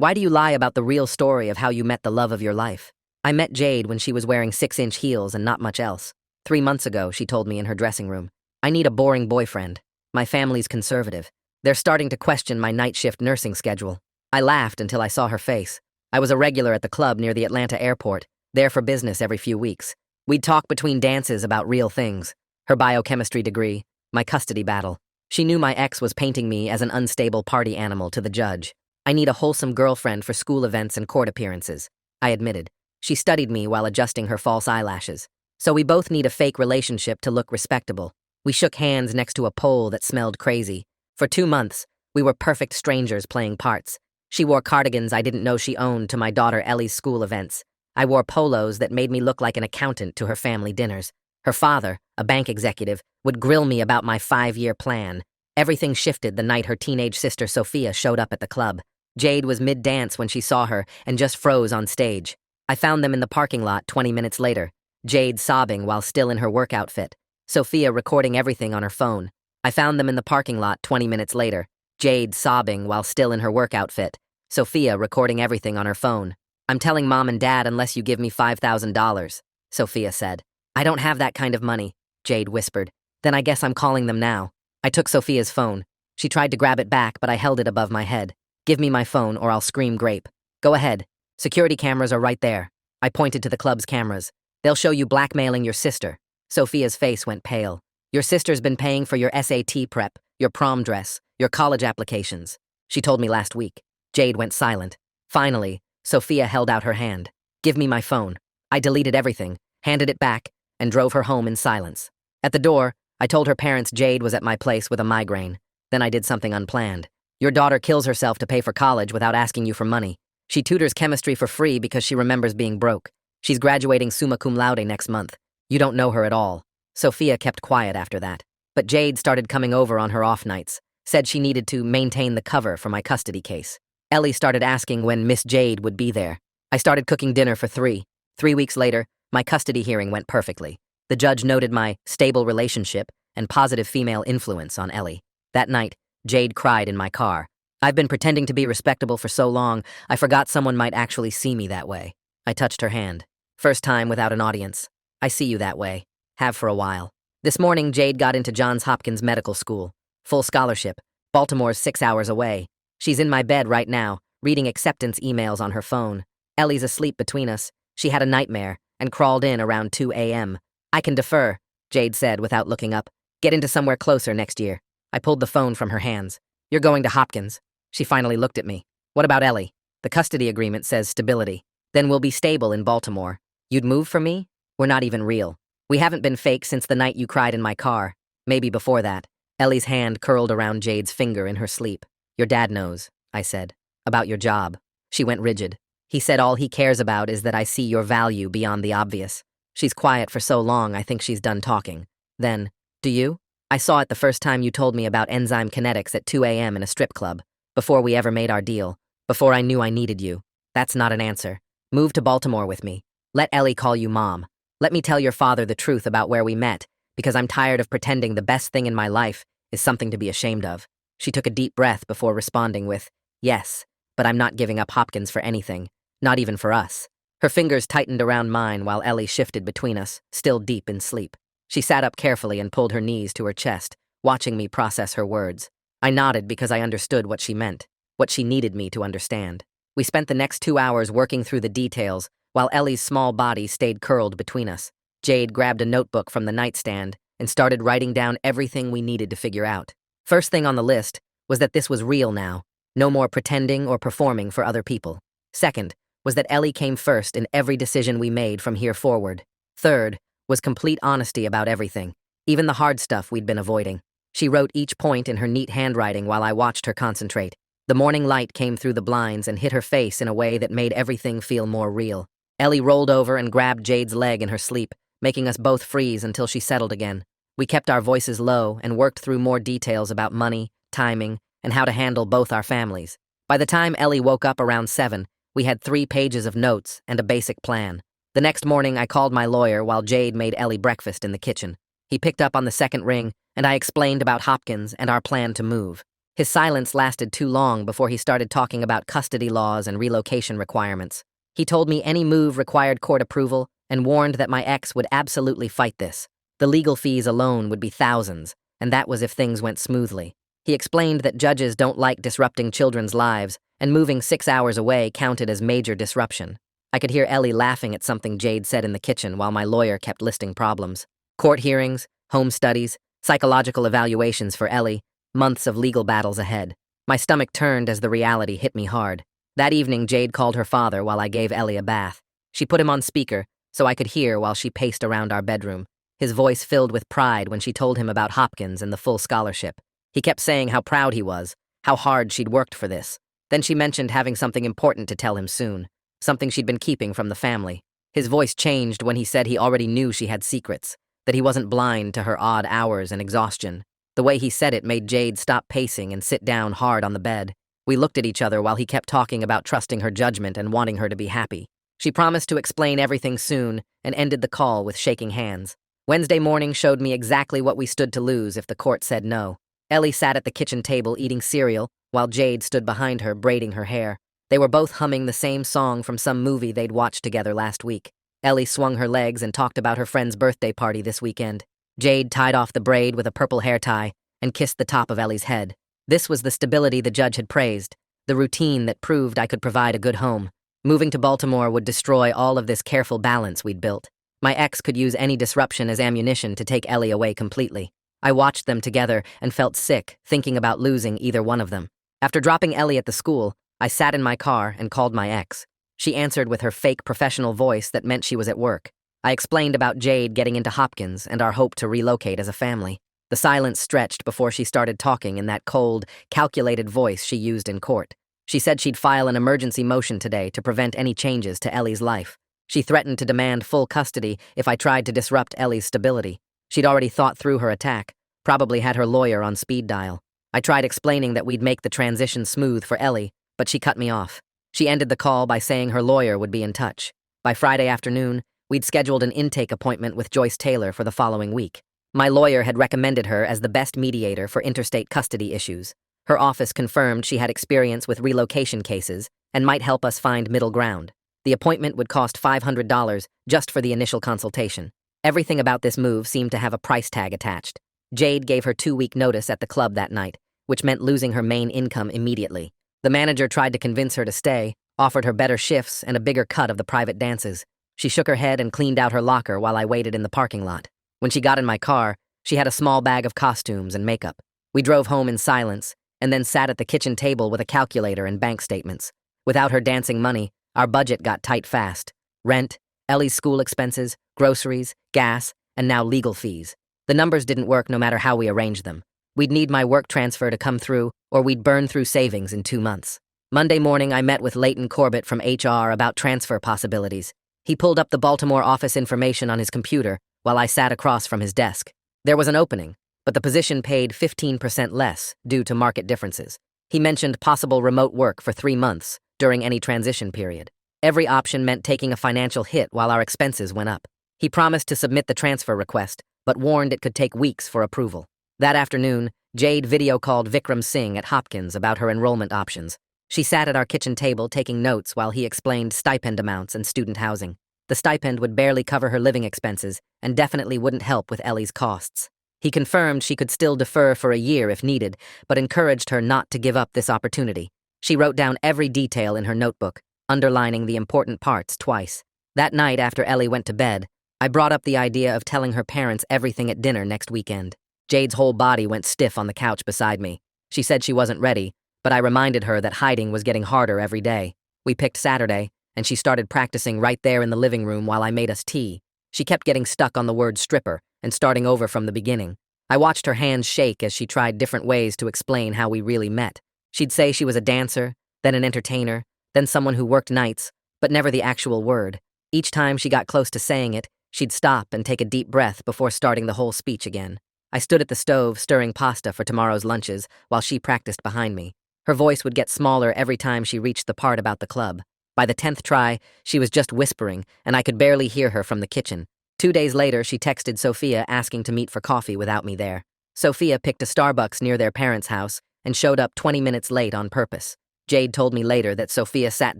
Why do you lie about the real story of how you met the love of your life? I met Jade when she was wearing 6-inch heels and not much else. 3 months ago, she told me in her dressing room. I need a boring boyfriend. My family's conservative. They're starting to question my night shift nursing schedule. I laughed until I saw her face. I was a regular at the club near the Atlanta airport, there for business every few weeks. We'd talk between dances about real things. Her biochemistry degree, my custody battle. She knew my ex was painting me as an unstable party animal to the judge. I need a wholesome girlfriend for school events and court appearances, I admitted. She studied me while adjusting her false eyelashes. So we both need a fake relationship to look respectable. We shook hands next to a pole that smelled crazy. For 2 months, we were perfect strangers playing parts. She wore cardigans I didn't know she owned to my daughter Ellie's school events. I wore polos that made me look like an accountant to her family dinners. Her father, a bank executive, would grill me about my 5-year plan. Everything shifted the night her teenage sister Sophia showed up at the club. Jade was mid-dance when she saw her and just froze on stage. I found them in the parking lot 20 minutes later, Jade sobbing while still in her work outfit, Sophia recording everything on her phone. I found them in the parking lot 20 minutes later, Jade sobbing while still in her work outfit, Sophia recording everything on her phone. I'm telling Mom and Dad unless you give me $5,000, Sophia said. I don't have that kind of money, Jade whispered. Then I guess I'm calling them now. I took Sophia's phone. She tried to grab it back, but I held it above my head. Give me my phone or I'll scream grape. Go ahead. Security cameras are right there. I pointed to the club's cameras. They'll show you blackmailing your sister. Sophia's face went pale. Your sister's been paying for your SAT prep, your prom dress, your college applications. She told me last week. Jade went silent. Finally, Sophia held out her hand. Give me my phone. I deleted everything, handed it back, and drove her home in silence. At the door, I told her parents Jade was at my place with a migraine. Then I did something unplanned. Your daughter kills herself to pay for college without asking you for money. She tutors chemistry for free because she remembers being broke. She's graduating summa cum laude next month. You don't know her at all. Sophia kept quiet after that. But Jade started coming over on her off nights, said she needed to maintain the cover for my custody case. Ellie started asking when Miss Jade would be there. I started cooking dinner for 3. 3 weeks later, my custody hearing went perfectly. The judge noted my stable relationship and positive female influence on Ellie. That night, Jade cried in my car. I've been pretending to be respectable for so long, I forgot someone might actually see me that way. I touched her hand. First time without an audience. I see you that way. Have for a while. This morning, Jade got into Johns Hopkins Medical School. Full scholarship. Baltimore's 6 hours away. She's in my bed right now, reading acceptance emails on her phone. Ellie's asleep between us. She had a nightmare and crawled in around 2 a.m. I can defer, Jade said without looking up. Get into somewhere closer next year. I pulled the phone from her hands. You're going to Hopkins. She finally looked at me. What about Ellie? The custody agreement says stability. Then we'll be stable in Baltimore. You'd move for me? We're not even real. We haven't been fake since the night you cried in my car. Maybe before that. Ellie's hand curled around Jade's finger in her sleep. Your dad knows, I said. About your job. She went rigid. He said all he cares about is that I see your value beyond the obvious. She's quiet for so long I think she's done talking. Then, do you? I saw it the first time you told me about enzyme kinetics at 2 a.m. in a strip club. Before we ever made our deal. Before I knew I needed you. That's not an answer. Move to Baltimore with me. Let Ellie call you Mom. Let me tell your father the truth about where we met, because I'm tired of pretending the best thing in my life is something to be ashamed of. She took a deep breath before responding with, yes, but I'm not giving up Hopkins for anything. Not even for us. Her fingers tightened around mine while Ellie shifted between us, still deep in sleep. She sat up carefully and pulled her knees to her chest, watching me process her words. I nodded because I understood what she meant, what she needed me to understand. We spent the next 2 hours working through the details, while Ellie's small body stayed curled between us. Jade grabbed a notebook from the nightstand and started writing down everything we needed to figure out. First thing on the list was that this was real now, no more pretending or performing for other people. Second was that Ellie came first in every decision we made from here forward. Third was complete honesty about everything, even the hard stuff we'd been avoiding. She wrote each point in her neat handwriting while I watched her concentrate. The morning light came through the blinds and hit her face in a way that made everything feel more real. Ellie rolled over and grabbed Jade's leg in her sleep, making us both freeze until she settled again. We kept our voices low and worked through more details about money, timing, and how to handle both our families. By the time Ellie woke up around 7, we had 3 pages of notes and a basic plan. The next morning, I called my lawyer while Jade made Ellie breakfast in the kitchen. He picked up on the second ring, and I explained about Hopkins and our plan to move. His silence lasted too long before he started talking about custody laws and relocation requirements. He told me any move required court approval and warned that my ex would absolutely fight this. The legal fees alone would be thousands, and that was if things went smoothly. He explained that judges don't like disrupting children's lives, and moving 6 hours away counted as major disruption. I could hear Ellie laughing at something Jade said in the kitchen while my lawyer kept listing problems. Court hearings, home studies, psychological evaluations for Ellie, months of legal battles ahead. My stomach turned as the reality hit me hard. That evening, Jade called her father while I gave Ellie a bath. She put him on speaker so I could hear while she paced around our bedroom. His voice filled with pride when she told him about Hopkins and the full scholarship. He kept saying how proud he was, how hard she'd worked for this. Then she mentioned having something important to tell him soon, something she'd been keeping from the family. His voice changed when he said he already knew she had secrets, that he wasn't blind to her odd hours and exhaustion. The way he said it made Jade stop pacing and sit down hard on the bed. We looked at each other while he kept talking about trusting her judgment and wanting her to be happy. She promised to explain everything soon and ended the call with shaking hands. Wednesday morning showed me exactly what we stood to lose if the court said no. Ellie sat at the kitchen table eating cereal while Jade stood behind her braiding her hair. They were both humming the same song from some movie they'd watched together last week. Ellie swung her legs and talked about her friend's birthday party this weekend. Jade tied off the braid with a purple hair tie and kissed the top of Ellie's head. This was the stability the judge had praised, the routine that proved I could provide a good home. Moving to Baltimore would destroy all of this careful balance we'd built. My ex could use any disruption as ammunition to take Ellie away completely. I watched them together and felt sick, thinking about losing either one of them. After dropping Ellie at the school, I sat in my car and called my ex. She answered with her fake professional voice that meant she was at work. I explained about Jade getting into Hopkins and our hope to relocate as a family. The silence stretched before she started talking in that cold, calculated voice she used in court. She said she'd file an emergency motion today to prevent any changes to Ellie's life. She threatened to demand full custody if I tried to disrupt Ellie's stability. She'd already thought through her attack, probably had her lawyer on speed dial. I tried explaining that we'd make the transition smooth for Ellie, but she cut me off. She ended the call by saying her lawyer would be in touch. By Friday afternoon, we'd scheduled an intake appointment with Joyce Taylor for the following week. My lawyer had recommended her as the best mediator for interstate custody issues. Her office confirmed she had experience with relocation cases and might help us find middle ground. The appointment would cost $500 just for the initial consultation. Everything about this move seemed to have a price tag attached. Jade gave her 2-week notice at the club that night, which meant losing her main income immediately. The manager tried to convince her to stay, offered her better shifts and a bigger cut of the private dances. She shook her head and cleaned out her locker while I waited in the parking lot. When she got in my car, she had a small bag of costumes and makeup. We drove home in silence, and then sat at the kitchen table with a calculator and bank statements. Without her dancing money, our budget got tight fast. Rent, Ellie's school expenses, groceries, gas, and now legal fees. The numbers didn't work no matter how we arranged them. We'd need my work transfer to come through, or we'd burn through savings in 2 months. Monday morning, I met with Leighton Corbett from HR about transfer possibilities. He pulled up the Baltimore office information on his computer while I sat across from his desk. There was an opening, but the position paid 15% less due to market differences. He mentioned possible remote work for 3 months during any transition period. Every option meant taking a financial hit while our expenses went up. He promised to submit the transfer request, but warned it could take weeks for approval. That afternoon, Jade video called Vikram Singh at Hopkins about her enrollment options. She sat at our kitchen table taking notes while he explained stipend amounts and student housing. The stipend would barely cover her living expenses and definitely wouldn't help with Ellie's costs. He confirmed she could still defer for a year if needed, but encouraged her not to give up this opportunity. She wrote down every detail in her notebook, underlining the important parts twice. That night after Ellie went to bed, I brought up the idea of telling her parents everything at dinner next weekend. Jade's whole body went stiff on the couch beside me. She said she wasn't ready, but I reminded her that hiding was getting harder every day. We picked Saturday, and she started practicing right there in the living room while I made us tea. She kept getting stuck on the word stripper and starting over from the beginning. I watched her hands shake as she tried different ways to explain how we really met. She'd say she was a dancer, then an entertainer, then someone who worked nights, but never the actual word. Each time she got close to saying it, she'd stop and take a deep breath before starting the whole speech again. I stood at the stove stirring pasta for tomorrow's lunches while she practiced behind me. Her voice would get smaller every time she reached the part about the club. By the 10th try, she was just whispering, and I could barely hear her from the kitchen. 2 days later, she texted Sophia asking to meet for coffee without me there. Sophia picked a Starbucks near their parents' house, and showed up 20 minutes late on purpose. Jade told me later that Sophia sat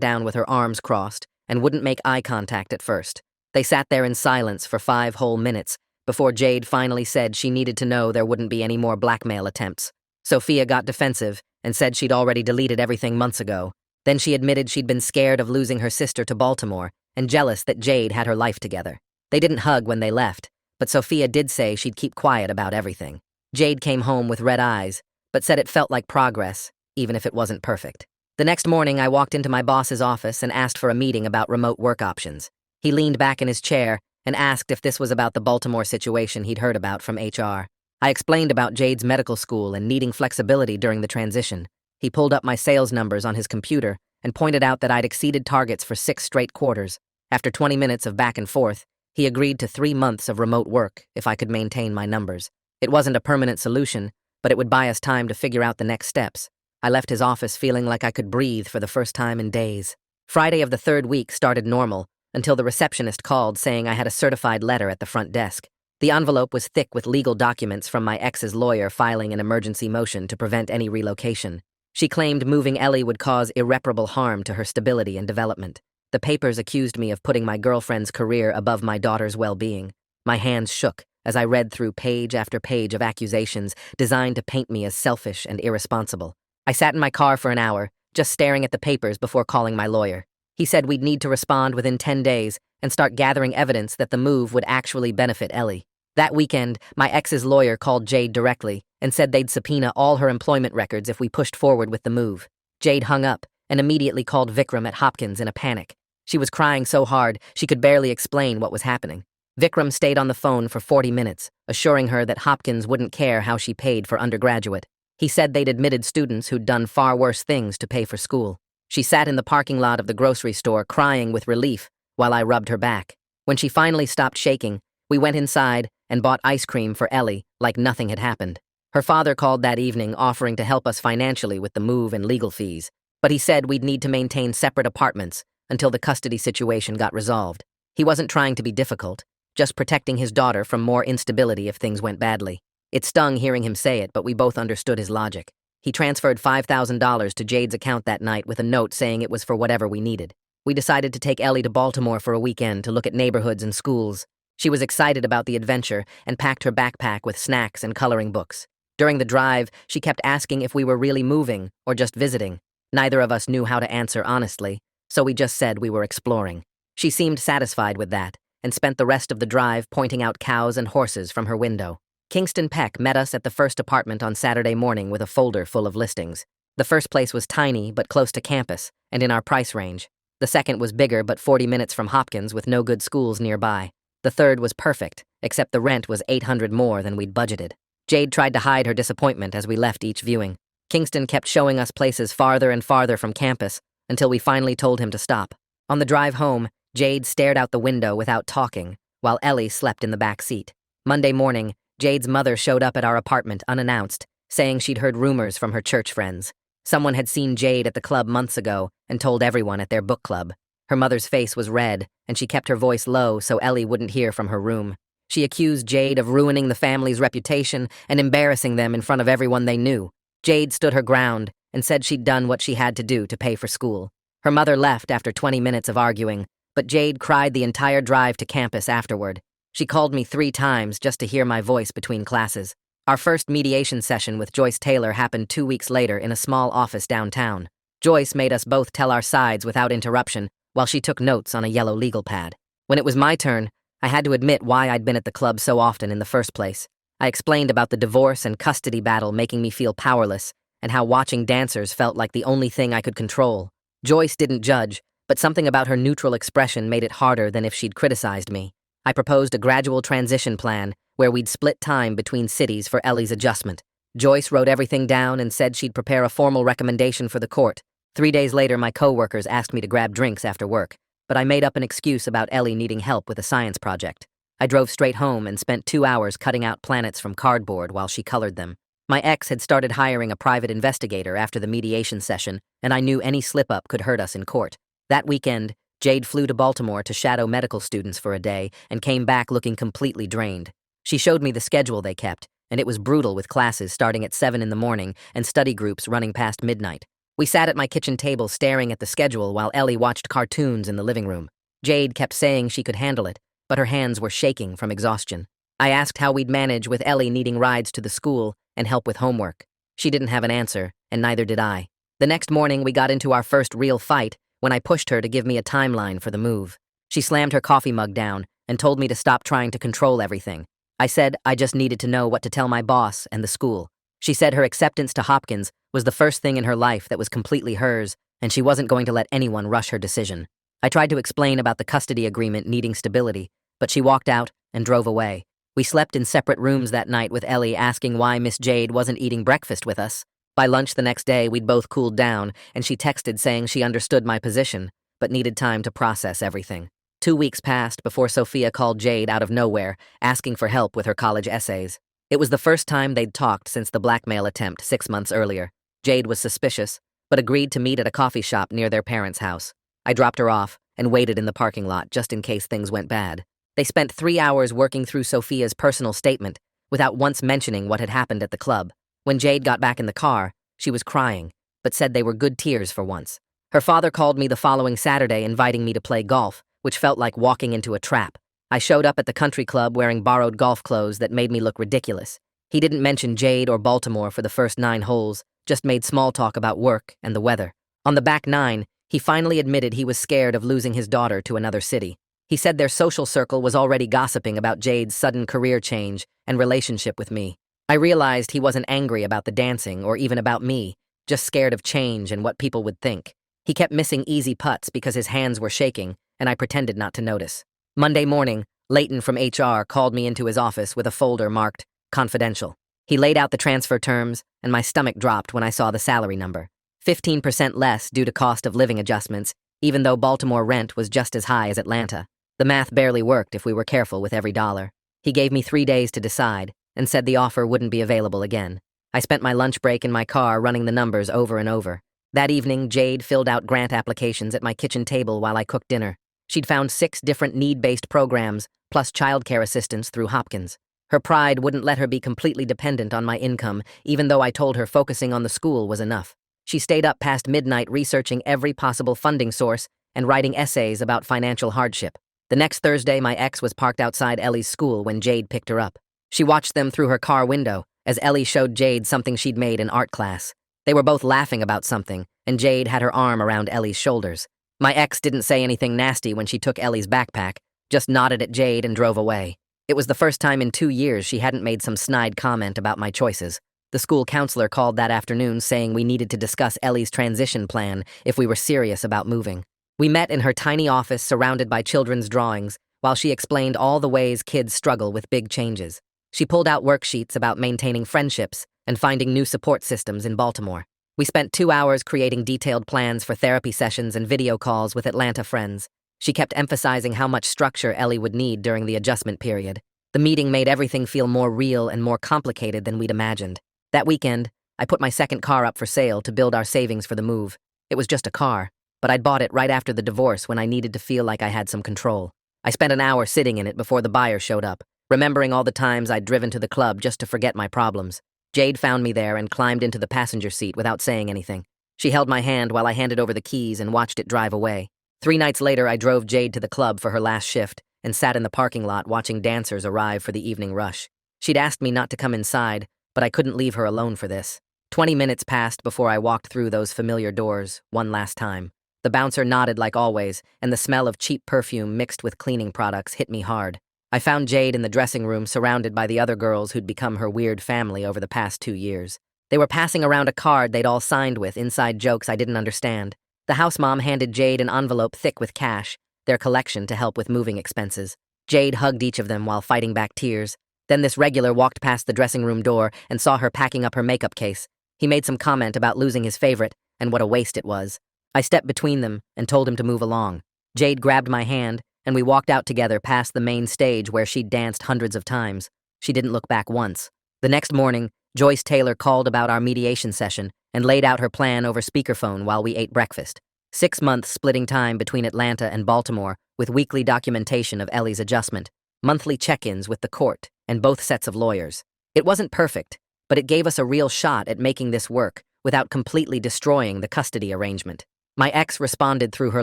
down with her arms crossed and wouldn't make eye contact at first. They sat there in silence for 5 whole minutes before Jade finally said she needed to know there wouldn't be any more blackmail attempts. Sophia got defensive and said she'd already deleted everything months ago. Then she admitted she'd been scared of losing her sister to Baltimore and jealous that Jade had her life together. They didn't hug when they left, but Sophia did say she'd keep quiet about everything. Jade came home with red eyes, but said it felt like progress, even if it wasn't perfect. The next morning, I walked into my boss's office and asked for a meeting about remote work options. He leaned back in his chair and asked if this was about the Baltimore situation he'd heard about from HR. I explained about Jade's medical school and needing flexibility during the transition. He pulled up my sales numbers on his computer and pointed out that I'd exceeded targets for 6 straight quarters. After 20 minutes of back and forth, he agreed to 3 months of remote work if I could maintain my numbers. It wasn't a permanent solution, but it would buy us time to figure out the next steps. I left his office feeling like I could breathe for the first time in days. Friday of the 3rd week started normal until the receptionist called saying I had a certified letter at the front desk. The envelope was thick with legal documents from my ex's lawyer filing an emergency motion to prevent any relocation. She claimed moving Ellie would cause irreparable harm to her stability and development. The papers accused me of putting my girlfriend's career above my daughter's well-being. My hands shook as I read through page after page of accusations designed to paint me as selfish and irresponsible. I sat in my car for an hour, just staring at the papers before calling my lawyer. He said we'd need to respond within 10 days and start gathering evidence that the move would actually benefit Ellie. That weekend, my ex's lawyer called Jade directly and said they'd subpoena all her employment records if we pushed forward with the move. Jade hung up and immediately called Vikram at Hopkins in a panic. She was crying so hard she could barely explain what was happening. Vikram stayed on the phone for 40 minutes, assuring her that Hopkins wouldn't care how she paid for undergraduate. He said they'd admitted students who'd done far worse things to pay for school. She sat in the parking lot of the grocery store crying with relief while I rubbed her back. When she finally stopped shaking, we went inside and bought ice cream for Ellie like nothing had happened. Her father called that evening offering to help us financially with the move and legal fees, but he said we'd need to maintain separate apartments until the custody situation got resolved. He wasn't trying to be difficult, just protecting his daughter from more instability if things went badly. It stung hearing him say it, but we both understood his logic. He transferred $5,000 to Jade's account that night with a note saying it was for whatever we needed. We decided to take Ellie to Baltimore for a weekend to look at neighborhoods and schools. She was excited about the adventure and packed her backpack with snacks and coloring books. During the drive, she kept asking if we were really moving or just visiting. Neither of us knew how to answer honestly, so we just said we were exploring. She seemed satisfied with that and spent the rest of the drive pointing out cows and horses from her window. Kingston Peck met us at the first apartment on Saturday morning with a folder full of listings. The first place was tiny but close to campus and in our price range. The second was bigger but 40 minutes from Hopkins with no good schools nearby. The third was perfect, except the rent was $800 more than we'd budgeted. Jade tried to hide her disappointment as we left each viewing. Kingston kept showing us places farther and farther from campus until we finally told him to stop. On the drive home, Jade stared out the window without talking, while Ellie slept in the back seat. Monday morning, Jade's mother showed up at our apartment unannounced, saying she'd heard rumors from her church friends. Someone had seen Jade at the club months ago and told everyone at their book club. Her mother's face was red, and she kept her voice low so Ellie wouldn't hear from her room. She accused Jade of ruining the family's reputation and embarrassing them in front of everyone they knew. Jade stood her ground and said she'd done what she had to do to pay for school. Her mother left after 20 minutes of arguing, but Jade cried the entire drive to campus afterward. She called me 3 times just to hear my voice between classes. Our first mediation session with Joyce Taylor happened 2 weeks later in a small office downtown. Joyce made us both tell our sides without interruption while she took notes on a yellow legal pad. When it was my turn, I had to admit why I'd been at the club so often in the first place. I explained about the divorce and custody battle making me feel powerless and how watching dancers felt like the only thing I could control. Joyce didn't judge, but something about her neutral expression made it harder than if she'd criticized me. I proposed a gradual transition plan where we'd split time between cities for Ellie's adjustment. Joyce wrote everything down and said she'd prepare a formal recommendation for the court. 3 days later, my coworkers asked me to grab drinks after work, but I made up an excuse about Ellie needing help with a science project. I drove straight home and spent 2 hours cutting out planets from cardboard while she colored them. My ex had started hiring a private investigator after the mediation session, and I knew any slip-up could hurt us in court. That weekend, Jade flew to Baltimore to shadow medical students for a day and came back looking completely drained. She showed me the schedule they kept and it was brutal with classes starting at 7 in the morning and study groups running past midnight. We sat at my kitchen table staring at the schedule while Ellie watched cartoons in the living room. Jade kept saying she could handle it, but her hands were shaking from exhaustion. I asked how we'd manage with Ellie needing rides to the school and help with homework. She didn't have an answer, and neither did I. The next morning, we got into our first real fight when I pushed her to give me a timeline for the move. She slammed her coffee mug down and told me to stop trying to control everything. I said I just needed to know what to tell my boss and the school. She said her acceptance to Hopkins was the first thing in her life that was completely hers, and she wasn't going to let anyone rush her decision. I tried to explain about the custody agreement needing stability, but she walked out and drove away. We slept in separate rooms that night with Ellie asking why Miss Jade wasn't eating breakfast with us. By lunch the next day, we'd both cooled down, and she texted saying she understood my position, but needed time to process everything. 2 weeks passed before Sophia called Jade out of nowhere, asking for help with her college essays. It was the first time they'd talked since the blackmail attempt 6 months earlier. Jade was suspicious, but agreed to meet at a coffee shop near their parents' house. I dropped her off and waited in the parking lot just in case things went bad. They spent 3 hours working through Sophia's personal statement without once mentioning what had happened at the club. When Jade got back in the car, she was crying, but said they were good tears for once. Her father called me the following Saturday inviting me to play golf, which felt like walking into a trap. I showed up at the country club wearing borrowed golf clothes that made me look ridiculous. He didn't mention Jade or Baltimore for the first 9 holes, just made small talk about work and the weather. On the back 9, he finally admitted he was scared of losing his daughter to another city. He said their social circle was already gossiping about Jade's sudden career change and relationship with me. I realized he wasn't angry about the dancing or even about me, just scared of change and what people would think. He kept missing easy putts because his hands were shaking, and I pretended not to notice. Monday morning, Leighton from HR called me into his office with a folder marked confidential. He laid out the transfer terms, and my stomach dropped when I saw the salary number. 15% less due to cost of living adjustments, even though Baltimore rent was just as high as Atlanta. The math barely worked if we were careful with every dollar. He gave me 3 days to decide, and said the offer wouldn't be available again. I spent my lunch break in my car running the numbers over and over. That evening, Jade filled out grant applications at my kitchen table while I cooked dinner. She'd found 6 different need-based programs, plus childcare assistance through Hopkins. Her pride wouldn't let her be completely dependent on my income, even though I told her focusing on the school was enough. She stayed up past midnight researching every possible funding source and writing essays about financial hardship. The next Thursday, my ex was parked outside Ellie's school when Jade picked her up. She watched them through her car window as Ellie showed Jade something she'd made in art class. They were both laughing about something, and Jade had her arm around Ellie's shoulders. My ex didn't say anything nasty when she took Ellie's backpack, just nodded at Jade and drove away. It was the first time in 2 years she hadn't made some snide comment about my choices. The school counselor called that afternoon saying we needed to discuss Ellie's transition plan if we were serious about moving. We met in her tiny office surrounded by children's drawings while she explained all the ways kids struggle with big changes. She pulled out worksheets about maintaining friendships and finding new support systems in Baltimore. We spent 2 hours creating detailed plans for therapy sessions and video calls with Atlanta friends. She kept emphasizing how much structure Ellie would need during the adjustment period. The meeting made everything feel more real and more complicated than we'd imagined. That weekend, I put my second car up for sale to build our savings for the move. It was just a car, but I'd bought it right after the divorce when I needed to feel like I had some control. I spent an hour sitting in it before the buyer showed up, remembering all the times I'd driven to the club just to forget my problems. Jade found me there and climbed into the passenger seat without saying anything. She held my hand while I handed over the keys and watched it drive away. 3 nights later, I drove Jade to the club for her last shift and sat in the parking lot watching dancers arrive for the evening rush. She'd asked me not to come inside, but I couldn't leave her alone for this. 20 minutes passed before I walked through those familiar doors one last time. The bouncer nodded like always, and the smell of cheap perfume mixed with cleaning products hit me hard. I found Jade in the dressing room surrounded by the other girls who'd become her weird family over the past 2 years. They were passing around a card they'd all signed with inside jokes I didn't understand. The house mom handed Jade an envelope thick with cash, their collection to help with moving expenses. Jade hugged each of them while fighting back tears. Then this regular walked past the dressing room door and saw her packing up her makeup case. He made some comment about losing his favorite and what a waste it was. I stepped between them and told him to move along. Jade grabbed my hand, and we walked out together past the main stage where she'd danced hundreds of times. She didn't look back once. The next morning, Joyce Taylor called about our mediation session and laid out her plan over speakerphone while we ate breakfast. 6 months splitting time between Atlanta and Baltimore with weekly documentation of Ellie's adjustment, monthly check-ins with the court, and both sets of lawyers. It wasn't perfect, but it gave us a real shot at making this work without completely destroying the custody arrangement. My ex responded through her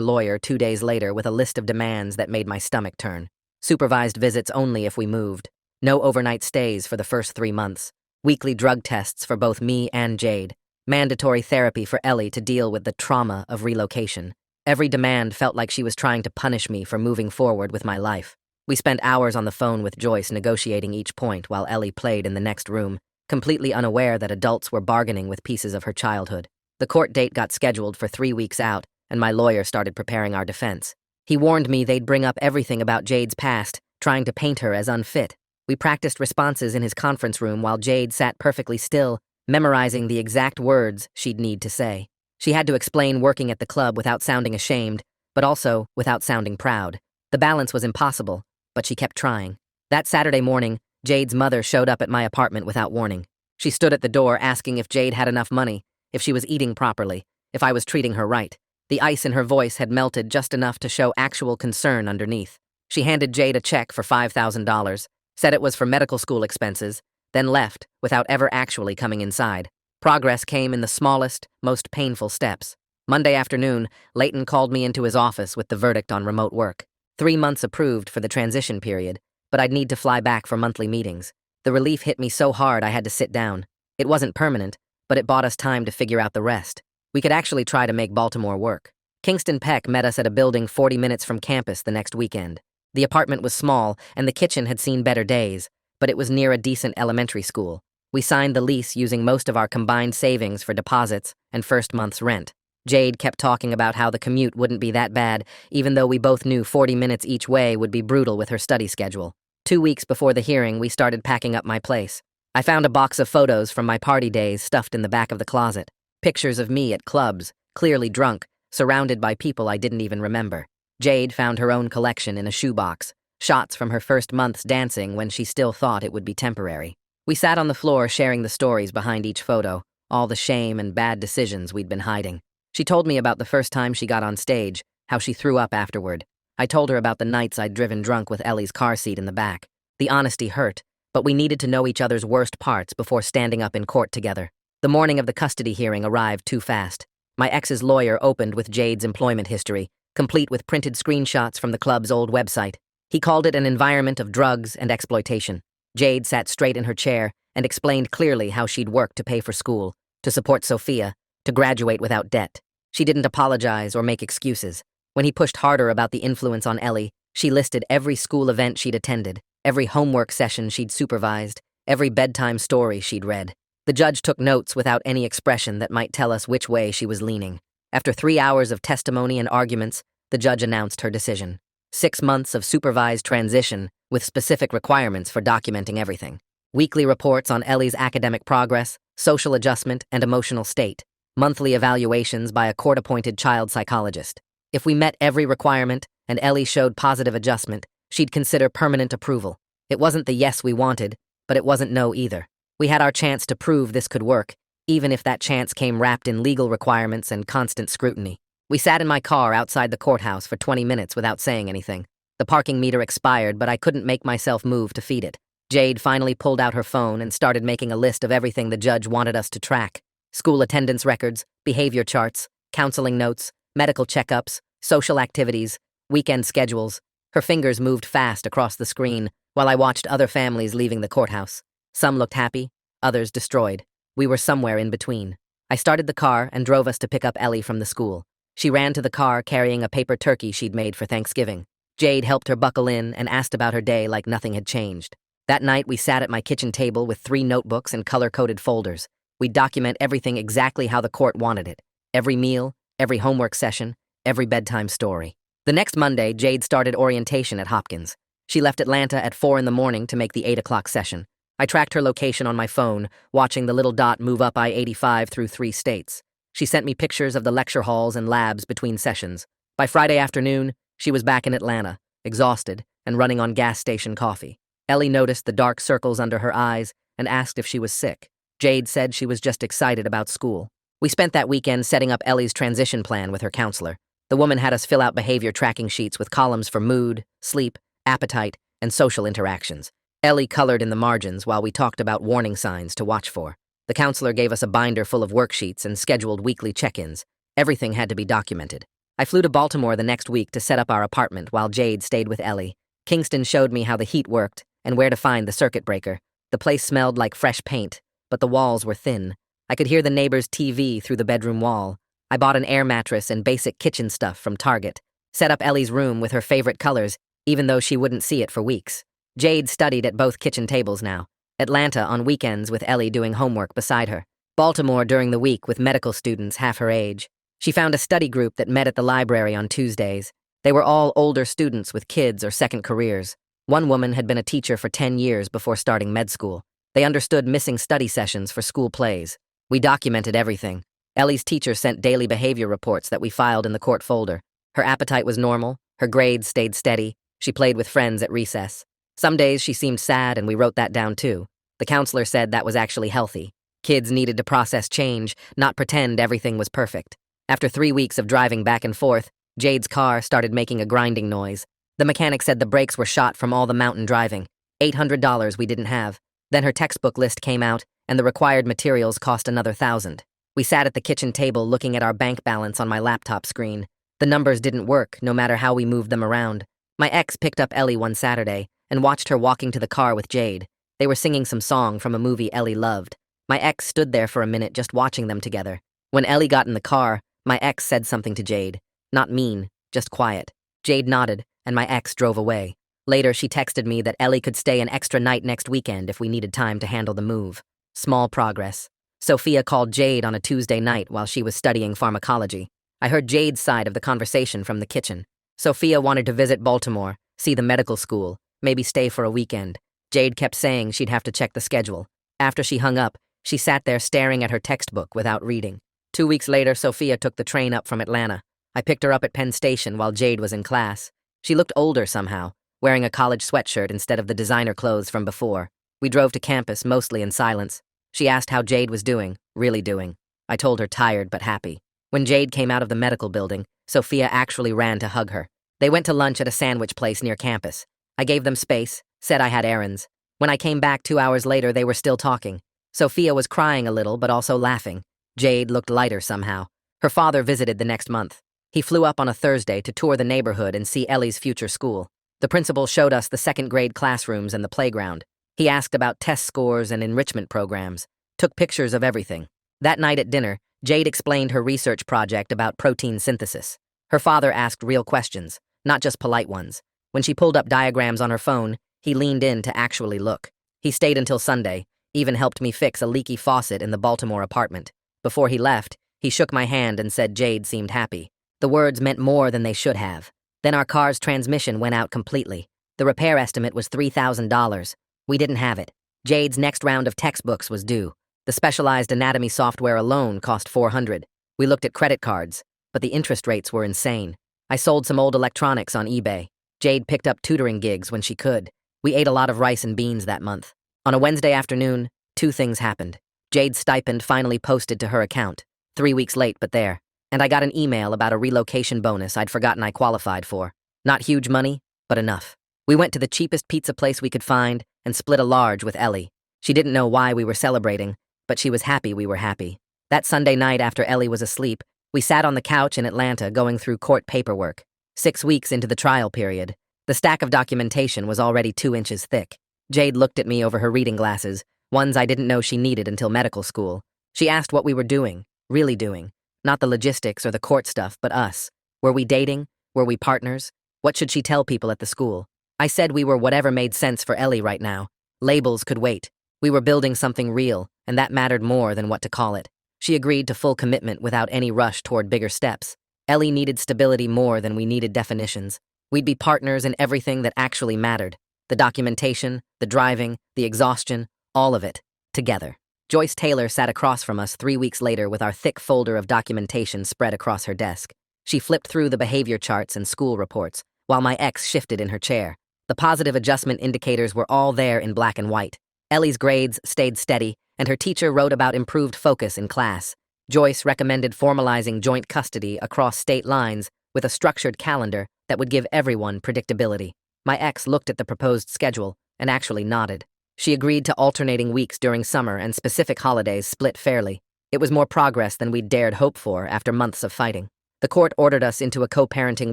lawyer 2 days later with a list of demands that made my stomach turn. Supervised visits only if we moved. No overnight stays for the first 3 months. Weekly drug tests for both me and Jade. Mandatory therapy for Ellie to deal with the trauma of relocation. Every demand felt like she was trying to punish me for moving forward with my life. We spent hours on the phone with Joyce negotiating each point while Ellie played in the next room, completely unaware that adults were bargaining with pieces of her childhood. The court date got scheduled for 3 weeks out, and my lawyer started preparing our defense. He warned me they'd bring up everything about Jade's past, trying to paint her as unfit. We practiced responses in his conference room while Jade sat perfectly still, memorizing the exact words she'd need to say. She had to explain working at the club without sounding ashamed, but also without sounding proud. The balance was impossible, but she kept trying. That Saturday morning, Jade's mother showed up at my apartment without warning. She stood at the door asking if Jade had enough money, if she was eating properly, if I was treating her right. The ice in her voice had melted just enough to show actual concern underneath. She handed Jade a check for $5,000, said it was for medical school expenses, then left without ever actually coming inside. Progress came in the smallest, most painful steps. Monday afternoon, Leighton called me into his office with the verdict on remote work. 3 months approved for the transition period, but I'd need to fly back for monthly meetings. The relief hit me so hard I had to sit down. It wasn't permanent, but it bought us time to figure out the rest. We could actually try to make Baltimore work. Kingston Peck met us at a building 40 minutes from campus the next weekend. The apartment was small, and the kitchen had seen better days, but it was near a decent elementary school. We signed the lease using most of our combined savings for deposits and first month's rent. Jade kept talking about how the commute wouldn't be that bad, even though we both knew 40 minutes each way would be brutal with her study schedule. 2 weeks before the hearing, we started packing up my place. I found a box of photos from my party days stuffed in the back of the closet. Pictures of me at clubs, clearly drunk, surrounded by people I didn't even remember. Jade found her own collection in a shoebox, shots from her first months dancing when she still thought it would be temporary. We sat on the floor sharing the stories behind each photo, all the shame and bad decisions we'd been hiding. She told me about the first time she got on stage, how she threw up afterward. I told her about the nights I'd driven drunk with Ellie's car seat in the back. The honesty hurt, but we needed to know each other's worst parts before standing up in court together. The morning of the custody hearing arrived too fast. My ex's lawyer opened with Jade's employment history, complete with printed screenshots from the club's old website. He called it an environment of drugs and exploitation. Jade sat straight in her chair and explained clearly how she'd worked to pay for school, to support Sophia, to graduate without debt. She didn't apologize or make excuses. When he pushed harder about the influence on Ellie, she listed every school event she'd attended, every homework session she'd supervised, every bedtime story she'd read. The judge took notes without any expression that might tell us which way she was leaning. After 3 hours of testimony and arguments, the judge announced her decision. 6 months of supervised transition with specific requirements for documenting everything. Weekly reports on Ellie's academic progress, social adjustment, and emotional state. Monthly evaluations by a court-appointed child psychologist. If we met every requirement and Ellie showed positive adjustment, she'd consider permanent approval. It wasn't the yes we wanted, but it wasn't no either. We had our chance to prove this could work, even if that chance came wrapped in legal requirements and constant scrutiny. We sat in my car outside the courthouse for 20 minutes without saying anything. The parking meter expired, but I couldn't make myself move to feed it. Jade finally pulled out her phone and started making a list of everything the judge wanted us to track. School attendance records, behavior charts, counseling notes, medical checkups, social activities, weekend schedules. Her fingers moved fast across the screen while I watched other families leaving the courthouse. Some looked happy, others destroyed. We were somewhere in between. I started the car and drove us to pick up Ellie from the school. She ran to the car carrying a paper turkey she'd made for Thanksgiving. Jade helped her buckle in and asked about her day like nothing had changed. That night, we sat at my kitchen table with 3 notebooks and color-coded folders. We'd document everything exactly how the court wanted it. Every meal, every homework session, every bedtime story. The next Monday, Jade started orientation at Hopkins. She left Atlanta at 4 in the morning to make the 8 o'clock session. I tracked her location on my phone, watching the little dot move up I-85 through 3 states. She sent me pictures of the lecture halls and labs between sessions. By Friday afternoon, she was back in Atlanta, exhausted and running on gas station coffee. Ellie noticed the dark circles under her eyes and asked if she was sick. Jade said she was just excited about school. We spent that weekend setting up Ellie's transition plan with her counselor. The woman had us fill out behavior tracking sheets with columns for mood, sleep, appetite, and social interactions. Ellie colored in the margins while we talked about warning signs to watch for. The counselor gave us a binder full of worksheets and scheduled weekly check-ins. Everything had to be documented. I flew to Baltimore the next week to set up our apartment while Jade stayed with Ellie. Kingston showed me how the heat worked and where to find the circuit breaker. The place smelled like fresh paint, but the walls were thin. I could hear the neighbor's TV through the bedroom wall. I bought an air mattress and basic kitchen stuff from Target. Set up Ellie's room with her favorite colors, even though she wouldn't see it for weeks. Jade studied at both kitchen tables now. Atlanta on weekends with Ellie doing homework beside her. Baltimore during the week with medical students half her age. She found a study group that met at the library on Tuesdays. They were all older students with kids or second careers. One woman had been a teacher for 10 years before starting med school. They understood missing study sessions for school plays. We documented everything. Ellie's teacher sent daily behavior reports that we filed in the court folder. Her appetite was normal, her grades stayed steady, she played with friends at recess. Some days she seemed sad and we wrote that down too. The counselor said that was actually healthy. Kids needed to process change, not pretend everything was perfect. After 3 weeks of driving back and forth, Jade's car started making a grinding noise. The mechanic said the brakes were shot from all the mountain driving. $800 we didn't have. Then her textbook list came out, and the required materials cost another $1,000. We sat at the kitchen table looking at our bank balance on my laptop screen. The numbers didn't work, no matter how we moved them around. My ex picked up Ellie one Saturday and watched her walking to the car with Jade. They were singing some song from a movie Ellie loved. My ex stood there for a minute just watching them together. When Ellie got in the car, my ex said something to Jade. Not mean, just quiet. Jade nodded, and my ex drove away. Later, she texted me that Ellie could stay an extra night next weekend if we needed time to handle the move. Small progress. Sophia called Jade on a Tuesday night while she was studying pharmacology. I heard Jade's side of the conversation from the kitchen. Sophia wanted to visit Baltimore, see the medical school, maybe stay for a weekend. Jade kept saying she'd have to check the schedule. After she hung up, she sat there staring at her textbook without reading. 2 weeks later, Sophia took the train up from Atlanta. I picked her up at Penn Station while Jade was in class. She looked older somehow, wearing a college sweatshirt instead of the designer clothes from before. We drove to campus, mostly in silence. She asked how Jade was doing, really doing. I told her tired but happy. When Jade came out of the medical building, Sophia actually ran to hug her. They went to lunch at a sandwich place near campus. I gave them space, said I had errands. When I came back 2 hours later, they were still talking. Sophia was crying a little, but also laughing. Jade looked lighter somehow. Her father visited the next month. He flew up on a Thursday to tour the neighborhood and see Ellie's future school. The principal showed us the second-grade classrooms and the playground. He asked about test scores and enrichment programs, took pictures of everything. That night at dinner, Jade explained her research project about protein synthesis. Her father asked real questions, not just polite ones. When she pulled up diagrams on her phone, he leaned in to actually look. He stayed until Sunday, even helped me fix a leaky faucet in the Baltimore apartment. Before he left, he shook my hand and said Jade seemed happy. The words meant more than they should have. Then our car's transmission went out completely. The repair estimate was $3,000. We didn't have it. Jade's next round of textbooks was due. The specialized anatomy software alone cost $400. We looked at credit cards, but the interest rates were insane. I sold some old electronics on eBay. Jade picked up tutoring gigs when she could. We ate a lot of rice and beans that month. On a Wednesday afternoon, 2 things happened. Jade's stipend finally posted to her account. 3 weeks late, but there. And I got an email about a relocation bonus I'd forgotten I qualified for. Not huge money, but enough. We went to the cheapest pizza place we could find and split a large with Ellie. She didn't know why we were celebrating, but she was happy we were happy. That Sunday night after Ellie was asleep, we sat on the couch in Atlanta going through court paperwork. 6 weeks into the trial period, the stack of documentation was already 2 inches thick. Jade looked at me over her reading glasses, ones I didn't know she needed until medical school. She asked what we were doing, really doing. Not the logistics or the court stuff, but us. Were we dating? Were we partners? What should she tell people at the school? I said we were whatever made sense for Ellie right now. Labels could wait. We were building something real, and that mattered more than what to call it. She agreed to full commitment without any rush toward bigger steps. Ellie needed stability more than we needed definitions. We'd be partners in everything that actually mattered. The documentation, the driving, the exhaustion, all of it, together. Joyce Taylor sat across from us 3 weeks later with our thick folder of documentation spread across her desk. She flipped through the behavior charts and school reports, while my ex shifted in her chair. The positive adjustment indicators were all there in black and white. Ellie's grades stayed steady, and her teacher wrote about improved focus in class. Joyce recommended formalizing joint custody across state lines with a structured calendar that would give everyone predictability. My ex looked at the proposed schedule and actually nodded. She agreed to alternating weeks during summer and specific holidays split fairly. It was more progress than we'd dared hope for after months of fighting. The court ordered us into a co-parenting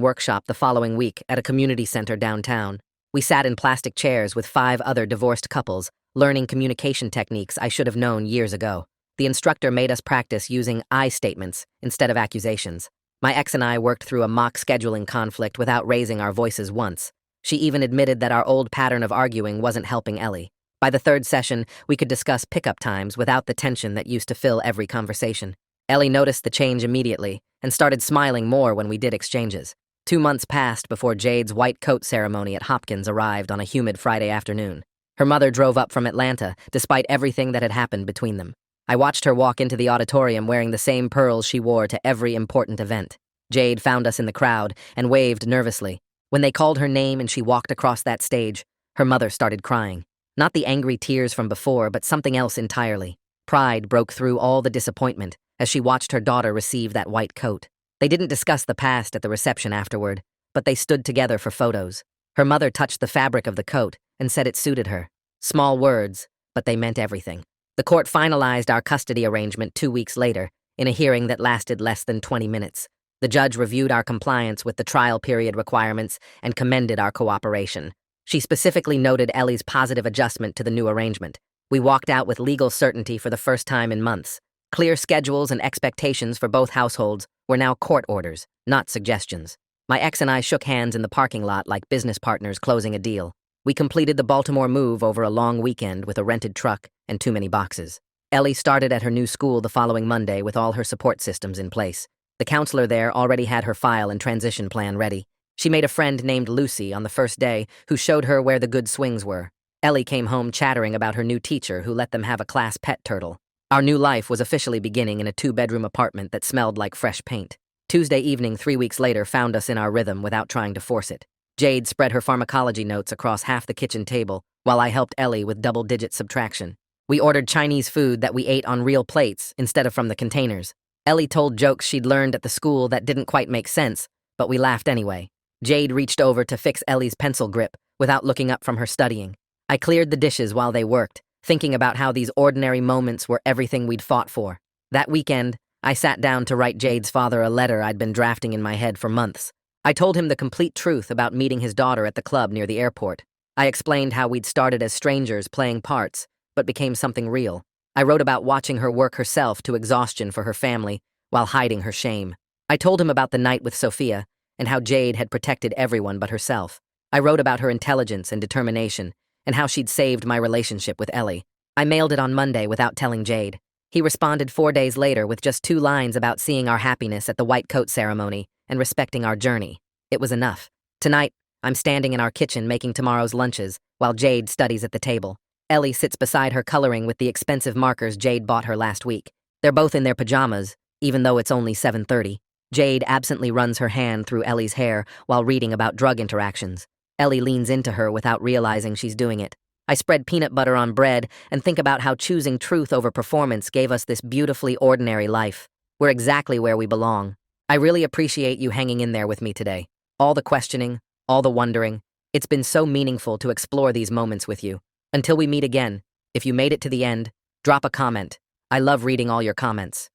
workshop the following week at a community center downtown. We sat in plastic chairs with 5 other divorced couples, learning communication techniques I should have known years ago. The instructor made us practice using I statements instead of accusations. My ex and I worked through a mock scheduling conflict without raising our voices once. She even admitted that our old pattern of arguing wasn't helping Ellie. By the 3rd session, we could discuss pickup times without the tension that used to fill every conversation. Ellie noticed the change immediately and started smiling more when we did exchanges. 2 months passed before Jade's white coat ceremony at Hopkins arrived on a humid Friday afternoon. Her mother drove up from Atlanta, despite everything that had happened between them. I watched her walk into the auditorium wearing the same pearls she wore to every important event. Jade found us in the crowd and waved nervously. When they called her name and she walked across that stage, her mother started crying. Not the angry tears from before, but something else entirely. Pride broke through all the disappointment as she watched her daughter receive that white coat. They didn't discuss the past at the reception afterward, but they stood together for photos. Her mother touched the fabric of the coat and said it suited her. Small words, but they meant everything. The court finalized our custody arrangement 2 weeks later, in a hearing that lasted less than 20 minutes. The judge reviewed our compliance with the trial period requirements and commended our cooperation. She specifically noted Ellie's positive adjustment to the new arrangement. We walked out with legal certainty for the first time in months. Clear schedules and expectations for both households were now court orders, not suggestions. My ex and I shook hands in the parking lot like business partners closing a deal. We completed the Baltimore move over a long weekend with a rented truck and too many boxes. Ellie started at her new school the following Monday with all her support systems in place. The counselor there already had her file and transition plan ready. She made a friend named Lucy on the first day who showed her where the good swings were. Ellie came home chattering about her new teacher who let them have a class pet turtle. Our new life was officially beginning in a 2-bedroom apartment that smelled like fresh paint. Tuesday evening 3 weeks later found us in our rhythm without trying to force it. Jade spread her pharmacology notes across half the kitchen table while I helped Ellie with double-digit subtraction. We ordered Chinese food that we ate on real plates instead of from the containers. Ellie told jokes she'd learned at the school that didn't quite make sense, but we laughed anyway. Jade reached over to fix Ellie's pencil grip without looking up from her studying. I cleared the dishes while they worked, thinking about how these ordinary moments were everything we'd fought for. That weekend, I sat down to write Jade's father a letter I'd been drafting in my head for months. I told him the complete truth about meeting his daughter at the club near the airport. I explained how we'd started as strangers playing parts, but became something real. I wrote about watching her work herself to exhaustion for her family while hiding her shame. I told him about the night with Sophia and how Jade had protected everyone but herself. I wrote about her intelligence and determination and how she'd saved my relationship with Ellie. I mailed it on Monday without telling Jade. He responded 4 days later with just 2 lines about seeing our happiness at the white coat ceremony and respecting our journey. It was enough. Tonight, I'm standing in our kitchen making tomorrow's lunches while Jade studies at the table. Ellie sits beside her coloring with the expensive markers Jade bought her last week. They're both in their pajamas, even though it's only 7:30. Jade absently runs her hand through Ellie's hair while reading about drug interactions. Ellie leans into her without realizing she's doing it. I spread peanut butter on bread and think about how choosing truth over performance gave us this beautifully ordinary life. We're exactly where we belong. I really appreciate you hanging in there with me today. All the questioning, all the wondering. It's been so meaningful to explore these moments with you. Until we meet again, if you made it to the end, drop a comment. I love reading all your comments.